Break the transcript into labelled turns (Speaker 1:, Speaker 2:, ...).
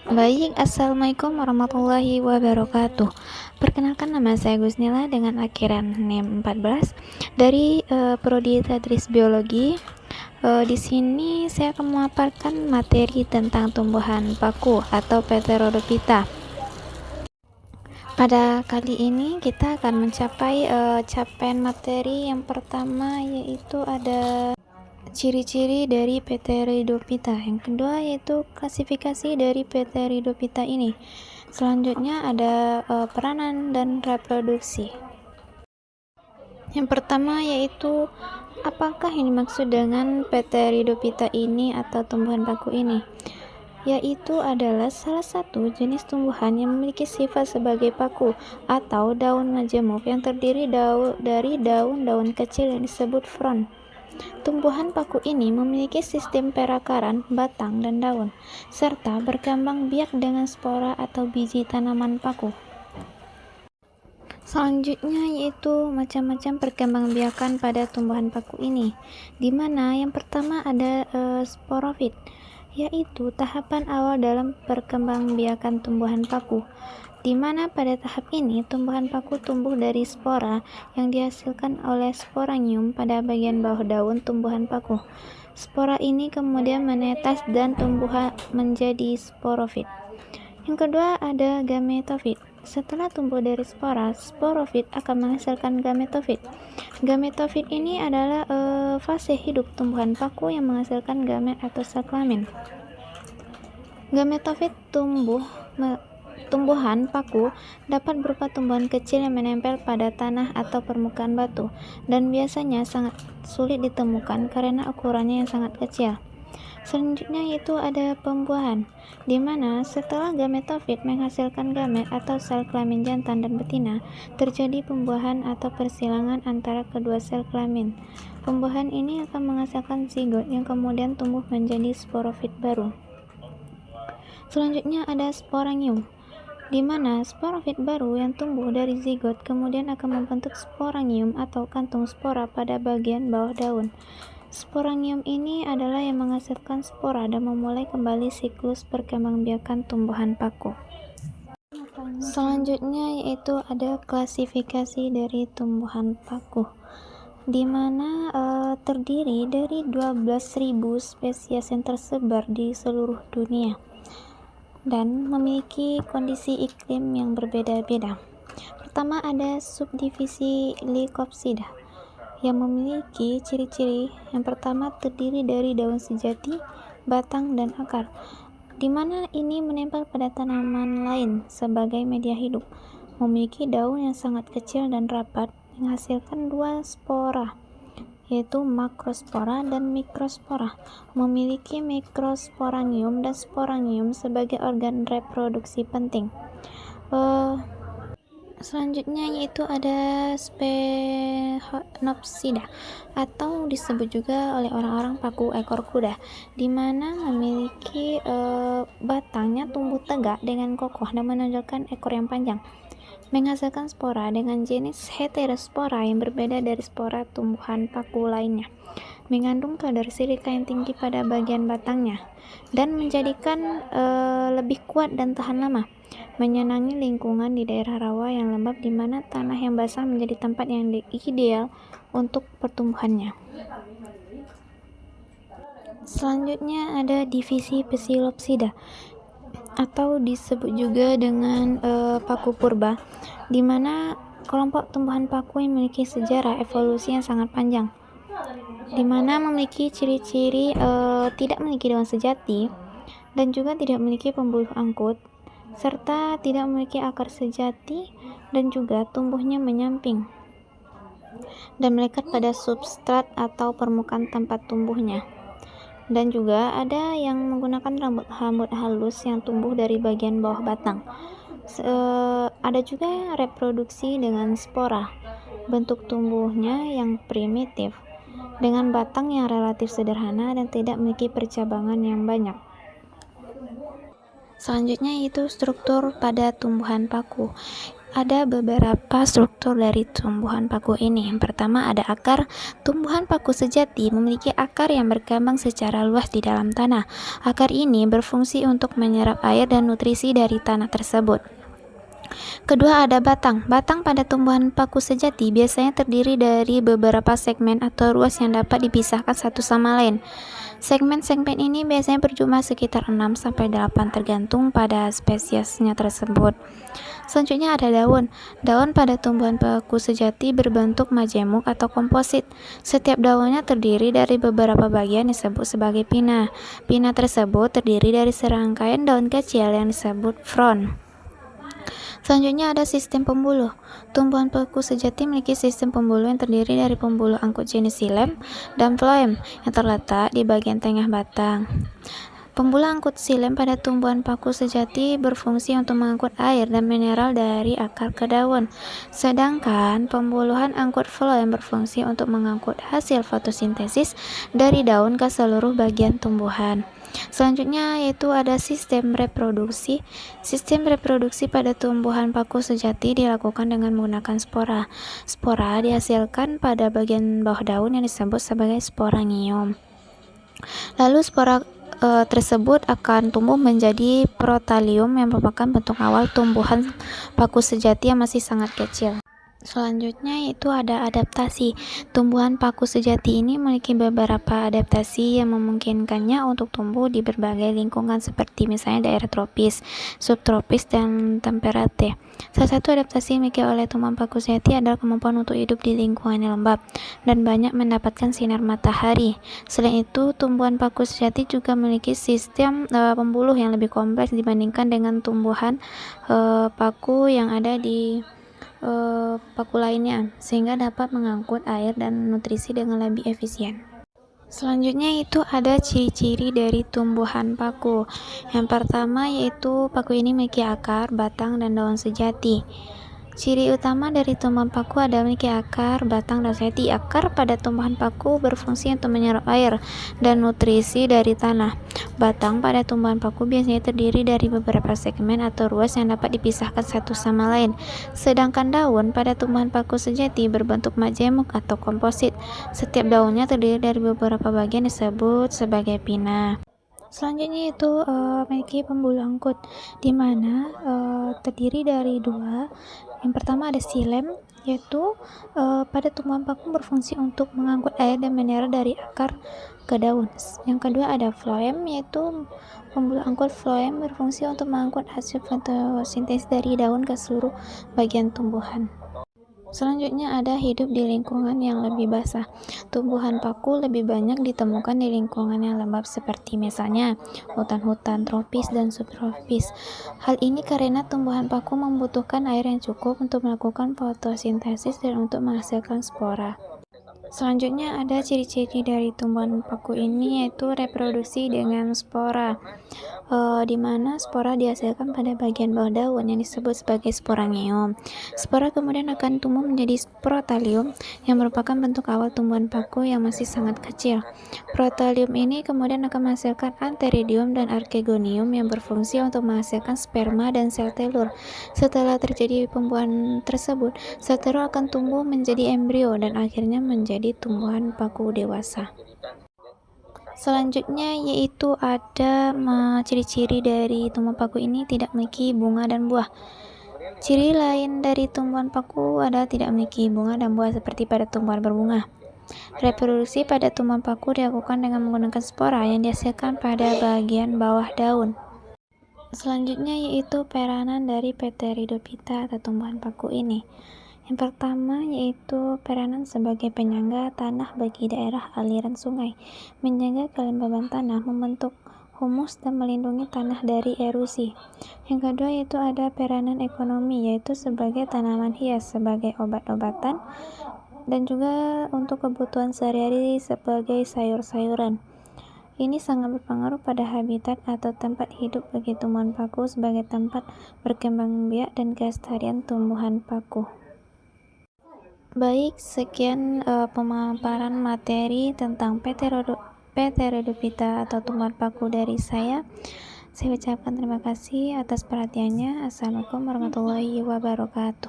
Speaker 1: Baik, Assalamualaikum warahmatullahi wabarakatuh. Perkenalkan, nama saya Gusnila dengan akhiran NIM 14 dari Prodi Tadris Biologi. Di sini saya akan memaparkan materi tentang tumbuhan paku atau Pteridophyta. Pada kali ini kita akan mencapai capaian materi yang pertama, yaitu ada ciri-ciri dari Pteridophyta. Yang kedua yaitu klasifikasi dari Pteridophyta ini. Selanjutnya ada peranan dan reproduksi. Yang pertama yaitu apakah yang dimaksud dengan Pteridophyta ini atau tumbuhan paku ini? Yaitu adalah salah satu jenis tumbuhan yang memiliki sifat sebagai paku atau daun majemuk yang terdiri dari daun-daun kecil yang disebut frond. Tumbuhan paku ini memiliki sistem perakaran batang dan daun, serta berkembang biak dengan spora atau biji tanaman paku. Selanjutnya yaitu macam-macam perkembangbiakan pada tumbuhan paku ini, di mana yang pertama ada sporofit, yaitu tahapan awal dalam perkembangbiakan tumbuhan paku, di mana pada tahap ini tumbuhan paku tumbuh dari spora yang dihasilkan oleh sporangium pada bagian bawah daun tumbuhan paku. Spora ini kemudian menetas dan tumbuh menjadi sporofit. Yang kedua ada gametofit. Setelah tumbuh dari spora, sporofit akan menghasilkan gametofit. Gametofit ini adalah fase hidup tumbuhan paku yang menghasilkan gamet atau sel kelamin. Gametofit tumbuhan paku dapat berupa tumbuhan kecil yang menempel pada tanah atau permukaan batu, dan biasanya sangat sulit ditemukan karena ukurannya yang sangat kecil. Selanjutnya yaitu ada pembuahan, di mana setelah gametofit menghasilkan gamet atau sel kelamin jantan dan betina, terjadi pembuahan atau persilangan antara kedua sel kelamin. Pembuahan ini akan menghasilkan zigot yang kemudian tumbuh menjadi sporofit baru. Selanjutnya ada sporangium, di mana sporofit baru yang tumbuh dari zigot kemudian akan membentuk sporangium atau kantung spora pada bagian bawah daun. Sporangium ini adalah yang menghasilkan spora dan memulai kembali siklus perkembangbiakan tumbuhan paku. Selanjutnya yaitu ada klasifikasi dari tumbuhan paku, di mana terdiri dari 12.000 spesies yang tersebar di seluruh dunia dan memiliki kondisi iklim yang berbeda-beda. Pertama ada subdivisi Lycopsida yang memiliki ciri-ciri. Yang pertama terdiri dari daun sejati, batang, dan akar, di mana ini menempel pada tanaman lain sebagai media hidup. Memiliki daun yang sangat kecil dan rapat, menghasilkan dua spora, yaitu makrospora dan mikrospora. Memiliki mikrosporangium dan sporangium sebagai organ reproduksi penting. Selanjutnya yaitu ada Sphenopsida atau disebut juga oleh orang-orang paku ekor kuda, di mana memiliki batangnya tumbuh tegak dengan kokoh dan menonjolkan ekor yang panjang, menghasilkan spora dengan jenis heterospora yang berbeda dari spora tumbuhan paku lainnya, mengandung kadar silika yang tinggi pada bagian batangnya dan menjadikan lebih kuat dan tahan lama, menyenangi lingkungan di daerah rawa yang lembab di mana tanah yang basah menjadi tempat yang ideal untuk pertumbuhannya. Selanjutnya ada divisi Psilopsida atau disebut juga dengan paku purba, di mana kelompok tumbuhan paku yang memiliki sejarah evolusi yang sangat panjang, di mana memiliki ciri-ciri tidak memiliki daun sejati dan juga tidak memiliki pembuluh angkut, serta tidak memiliki akar sejati, dan juga tumbuhnya menyamping dan melekat pada substrat atau permukaan tempat tumbuhnya. Dan juga ada yang menggunakan rambut halus yang tumbuh dari bagian bawah batang. Ada juga reproduksi dengan spora, bentuk tumbuhnya yang primitif, dengan batang yang relatif sederhana dan tidak memiliki percabangan yang banyak. Selanjutnya yaitu struktur pada tumbuhan paku. Ada beberapa struktur dari tumbuhan paku ini. Yang pertama ada akar. Tumbuhan paku sejati memiliki akar yang berkembang secara luas di dalam tanah. Akar ini berfungsi untuk menyerap air dan nutrisi dari tanah tersebut. Kedua ada batang. Batang pada tumbuhan paku sejati biasanya terdiri dari beberapa segmen atau ruas yang dapat dipisahkan satu sama lain. Segmen-segmen ini biasanya berjumlah sekitar 6-8 tergantung pada spesiesnya tersebut. Selanjutnya ada daun. Daun pada tumbuhan paku sejati berbentuk majemuk atau komposit. Setiap daunnya terdiri dari beberapa bagian disebut sebagai pinna. Pinna tersebut terdiri dari serangkaian daun kecil yang disebut frond. Selanjutnya ada sistem pembuluh. Tumbuhan paku sejati memiliki sistem pembuluh yang terdiri dari pembuluh angkut jenis xilem dan phloem yang terletak di bagian tengah batang. Pembuluh angkut xilem pada tumbuhan paku sejati berfungsi untuk mengangkut air dan mineral dari akar ke daun. Sedangkan pembuluhan angkut phloem berfungsi untuk mengangkut hasil fotosintesis dari daun ke seluruh bagian tumbuhan. Selanjutnya yaitu ada sistem reproduksi. Sistem reproduksi pada tumbuhan paku sejati dilakukan dengan menggunakan spora. Spora dihasilkan pada bagian bawah daun yang disebut sebagai sporangium. Lalu spora tersebut akan tumbuh menjadi protalium yang merupakan bentuk awal tumbuhan paku sejati yang masih sangat kecil. Selanjutnya yaitu ada adaptasi. Tumbuhan paku sejati ini memiliki beberapa adaptasi yang memungkinkannya untuk tumbuh di berbagai lingkungan seperti misalnya daerah tropis, subtropis, dan temperate. Salah satu adaptasi yang dimiliki oleh tumbuhan paku sejati adalah kemampuan untuk hidup di lingkungan yang lembab dan banyak mendapatkan sinar matahari. Selain itu, tumbuhan paku sejati juga memiliki sistem pembuluh yang lebih kompleks dibandingkan dengan tumbuhan paku yang ada di paku lainnya, sehingga dapat mengangkut air dan nutrisi dengan lebih efisien. Selanjutnya itu ada ciri-ciri dari tumbuhan paku. Yang pertama yaitu paku ini memiliki akar, batang, dan daun sejati. Ciri utama dari tumbuhan paku adalah memiliki akar, batang, dan sejati. Akar pada tumbuhan paku berfungsi untuk menyerap air dan nutrisi dari tanah. Batang pada tumbuhan paku biasanya terdiri dari beberapa segmen atau ruas yang dapat dipisahkan satu sama lain. Sedangkan daun pada tumbuhan paku sejati berbentuk majemuk atau komposit. Setiap daunnya terdiri dari beberapa bagian disebut sebagai pinna. Selanjutnya itu memiliki pembuluh angkut, di mana terdiri dari dua. Yang pertama ada xilem, yaitu pada tumbuhan paku berfungsi untuk mengangkut air dan mineral dari akar ke daun. Yang kedua ada phloem, yaitu pembuluh angkut phloem berfungsi untuk mengangkut hasil fotosintesis dari daun ke seluruh bagian tumbuhan. Selanjutnya ada hidup di lingkungan yang lebih basah. Tumbuhan paku lebih banyak ditemukan di lingkungan yang lembab seperti misalnya hutan-hutan tropis dan subtropis. Hal ini karena tumbuhan paku membutuhkan air yang cukup untuk melakukan fotosintesis dan untuk menghasilkan spora. Selanjutnya ada ciri-ciri dari tumbuhan paku ini yaitu reproduksi dengan spora, di mana spora dihasilkan pada bagian bawah daun yang disebut sebagai sporangium. Spora kemudian akan tumbuh menjadi protalium yang merupakan bentuk awal tumbuhan paku yang masih sangat kecil. Protalium ini kemudian akan menghasilkan antheridium dan archegonium yang berfungsi untuk menghasilkan sperma dan sel telur. Setelah terjadi pembuahan tersebut, sel telur akan tumbuh menjadi embrio dan akhirnya menjadi tumbuhan paku dewasa. Selanjutnya yaitu ada ciri-ciri dari tumbuhan paku ini tidak memiliki bunga dan buah. Ciri lain dari tumbuhan paku adalah tidak memiliki bunga dan buah seperti pada tumbuhan berbunga. Reproduksi pada tumbuhan paku dilakukan dengan menggunakan spora yang dihasilkan pada bagian bawah daun. Selanjutnya yaitu peranan dari Pteridophyta atau tumbuhan paku ini. Yang pertama yaitu peranan sebagai penyangga tanah bagi daerah aliran sungai, menjaga kelembaban tanah, membentuk humus dan melindungi tanah dari erosi. Yang kedua yaitu ada peranan ekonomi, yaitu sebagai tanaman hias, sebagai obat-obatan, dan juga untuk kebutuhan sehari-hari sebagai sayur-sayuran. Ini sangat berpengaruh pada habitat atau tempat hidup bagi tumbuhan paku sebagai tempat berkembang biak dan kelestarian tumbuhan paku. Baik, sekian pemaparan materi tentang Pteridophyta atau tumbuhan paku dari saya. Saya ucapkan terima kasih atas perhatiannya. Assalamualaikum warahmatullahi wabarakatuh.